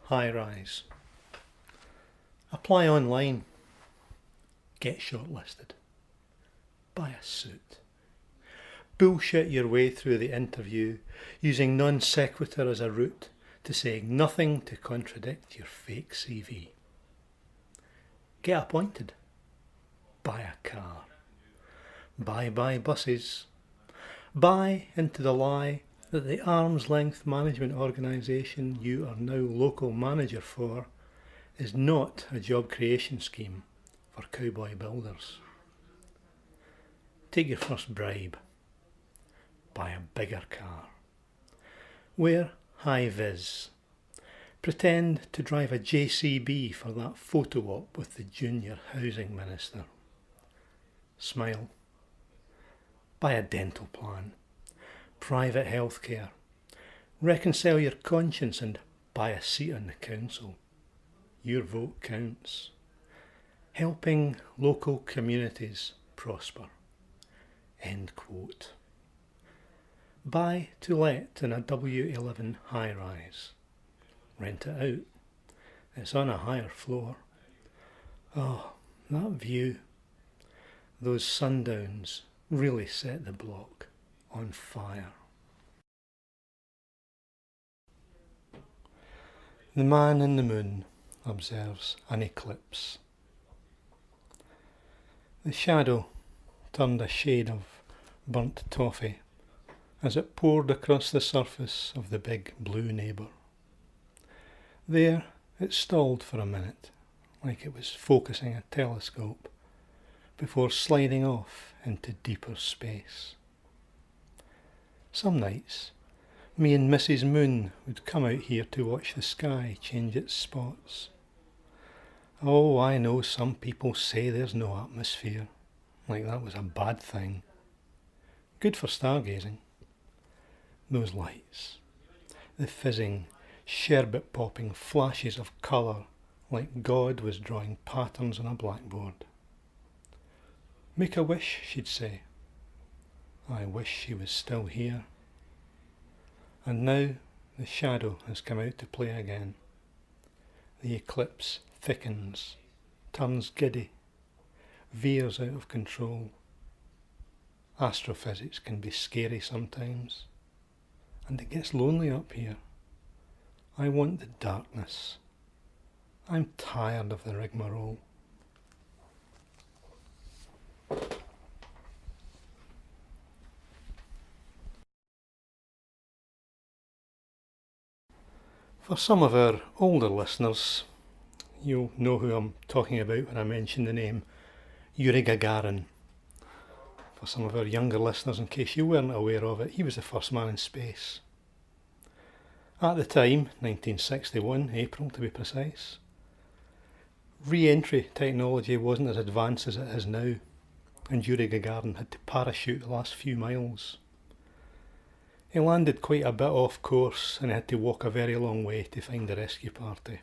high-rise. Apply online. Get shortlisted. Buy a suit. Bullshit your way through the interview using non sequitur as a route to saying nothing to contradict your fake CV. Get appointed. Buy a car. Buy buses. Buy into the lie that the arm's length management organisation you are now local manager for is not a job creation scheme for cowboy builders. Take your first bribe. Buy a bigger car. Wear high-vis. Pretend to drive a JCB for that photo op with the junior housing minister. Smile. Buy a dental plan. Private healthcare. Reconcile your conscience and buy a seat on the council. Your vote counts. Helping local communities prosper. End quote. Buy to let in a W11 high-rise. Rent it out. It's on a higher floor. Oh, that view. Those sundowns really set the block on fire. The man in the moon observes an eclipse. The shadow turned a shade of burnt toffee as it poured across the surface of the big blue neighbour. There it stalled for a minute, like it was focusing a telescope, before sliding off into deeper space. Some nights, me and Mrs. Moon would come out here to watch the sky change its spots. Oh, I know some people say there's no atmosphere, like that was a bad thing. Good for stargazing. Those lights, the fizzing, sherbet-popping flashes of colour, like God was drawing patterns on a blackboard. Make a wish, she'd say. I wish she was still here. And now the shadow has come out to play again. The eclipse thickens, turns giddy, veers out of control. Astrophysics can be scary sometimes, and it gets lonely up here. I want the darkness. I'm tired of the rigmarole. For some of our older listeners, you'll know who I'm talking about when I mention the name Yuri Gagarin. For some of our younger listeners, in case you weren't aware of it, he was the first man in space. At the time, 1961, April to be precise, re-entry technology wasn't as advanced as it is now, and Yuri Gagarin had to parachute the last few miles. He landed quite a bit off course and he had to walk a very long way to find the rescue party.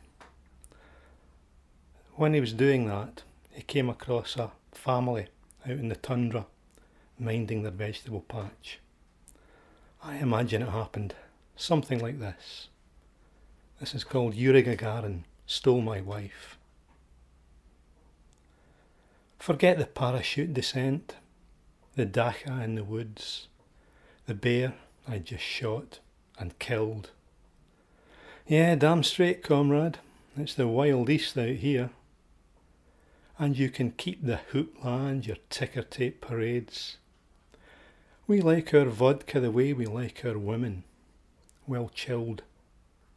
When he was doing that, he came across a family out in the tundra, minding their vegetable patch. I imagine it happened something like this. This is called Yuri Gagarin Stole My Wife. Forget the parachute descent, the dacha in the woods, the bear I just shot and killed. Yeah, damn straight, comrade. It's the wild east out here. And you can keep the hoopla and your ticker tape parades. We like our vodka the way we like our women, well chilled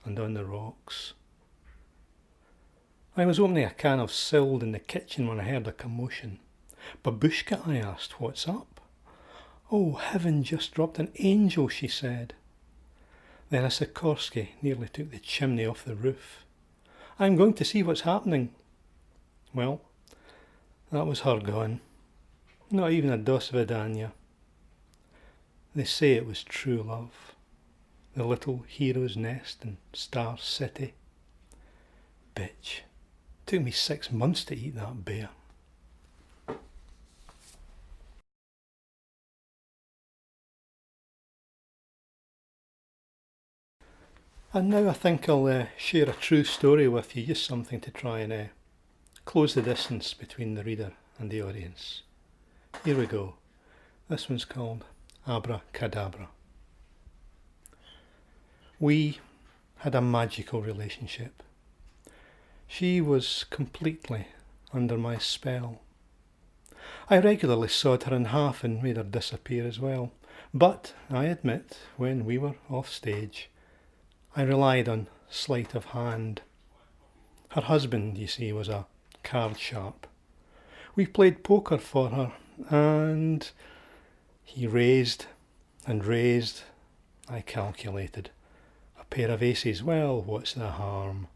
and on the rocks. I was opening a can of Sild in the kitchen when I heard a commotion. Babushka, I asked, what's up? Oh, heaven just dropped an angel, she said. Then a Sikorsky nearly took the chimney off the roof. I'm going to see what's happening. Well, that was her gone. Not even a dos vidania. They say it was true love. The little hero's nest in Star City. Bitch. Took me 6 months to eat that bear. And now I think I'll share a true story with you, just something to try and close the distance between the reader and the audience. Here we go. This one's called Abracadabra. We had a magical relationship. She was completely under my spell. I regularly sawed her in half and made her disappear as well. But, I admit, when we were off stage, I relied on sleight of hand. Her husband, you see, was a card sharp. We played poker for her, and he raised and raised. I calculated. A pair of aces, well, what's the harm?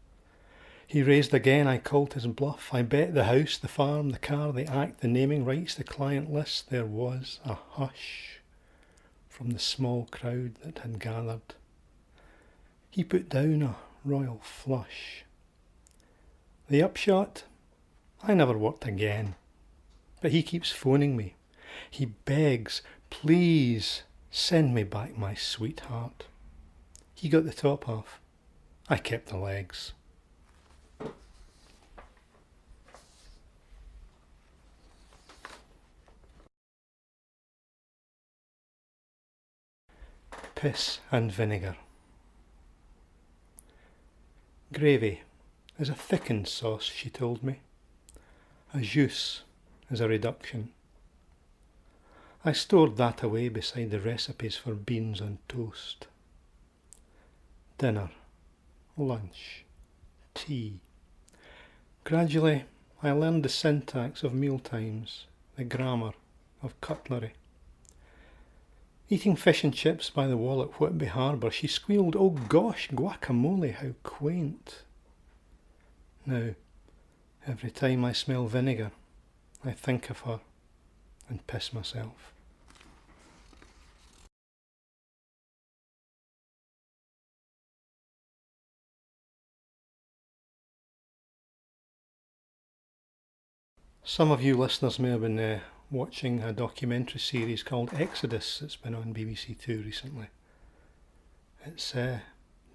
He raised again, I called his bluff. I bet the house, the farm, the car, the act, the naming rights, the client list. There was a hush from the small crowd that had gathered. He put down a royal flush. The upshot? I never worked again. But he keeps phoning me. He begs, please send me back my sweetheart. He got the top off. I kept the legs. Piss and vinegar. Gravy is a thickened sauce, she told me. A jus is a reduction. I stored that away beside the recipes for beans on toast. Dinner, lunch, tea. Gradually I learned the syntax of mealtimes, the grammar of cutlery. Eating fish and chips by the wall at Whitby Harbour, she squealed, "Oh gosh, guacamole, how quaint." Now, every time I smell vinegar, I think of her and piss myself. Some of you listeners may have been watching a documentary series called Exodus that's been on BBC Two recently. It's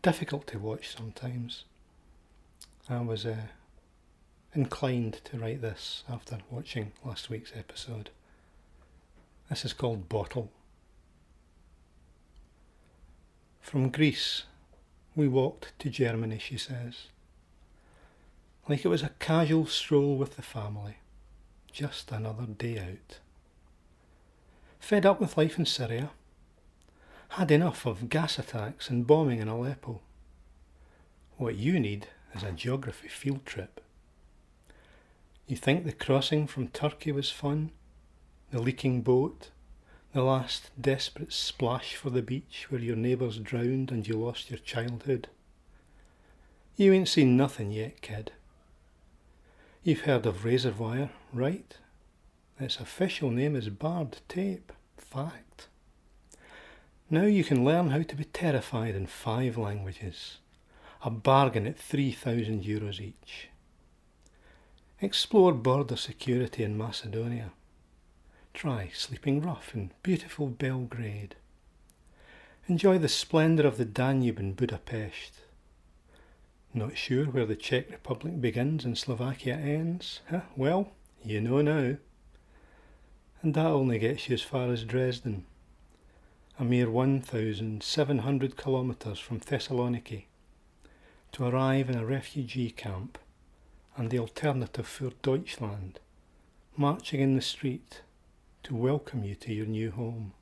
difficult to watch sometimes. I was inclined to write this after watching last week's episode. This is called Bottle. From Greece, we walked to Germany, she says, like it was a casual stroll with the family. Just another day out. Fed up with life in Syria. Had enough of gas attacks and bombing in Aleppo. What you need is a geography field trip. You think the crossing from Turkey was fun? The leaking boat? The last desperate splash for the beach where your neighbours drowned and you lost your childhood? You ain't seen nothing yet, kid. You've heard of razor wire, right? Its official name is barbed tape. Fact. Now you can learn how to be terrified in 5 languages. A bargain at €3,000 each. Explore border security in Macedonia. Try sleeping rough in beautiful Belgrade. Enjoy the splendour of the Danube in Budapest. Not sure where the Czech Republic begins and Slovakia ends? Well, you know now. And that only gets you as far as Dresden, a mere 1,700 kilometres from Thessaloniki, to arrive in a refugee camp and the alternative für Deutschland, marching in the street to welcome you to your new home.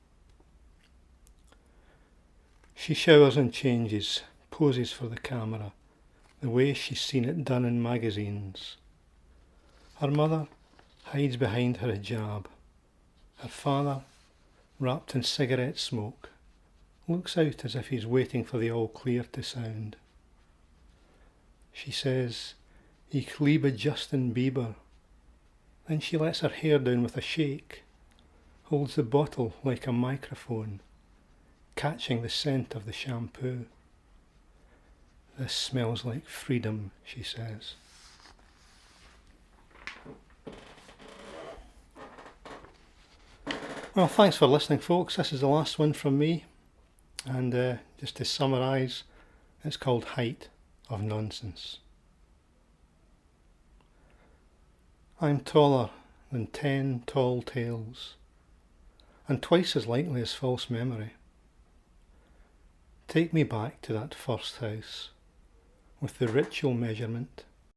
She showers and changes, poses for the camera, the way she's seen it done in magazines. Her mother hides behind her hijab. Her father, wrapped in cigarette smoke, looks out as if he's waiting for the all clear to sound. She says, "Ich liebe Justin Bieber." Then she lets her hair down with a shake, holds the bottle like a microphone, catching the scent of the shampoo. "This smells like freedom," she says. Well, thanks for listening, folks. This is the last one from me. And just to summarise, It's called height of nonsense. I'm taller than 10 tall tales, and twice as likely as false memory. Take me back to that first house, with the ritual measurement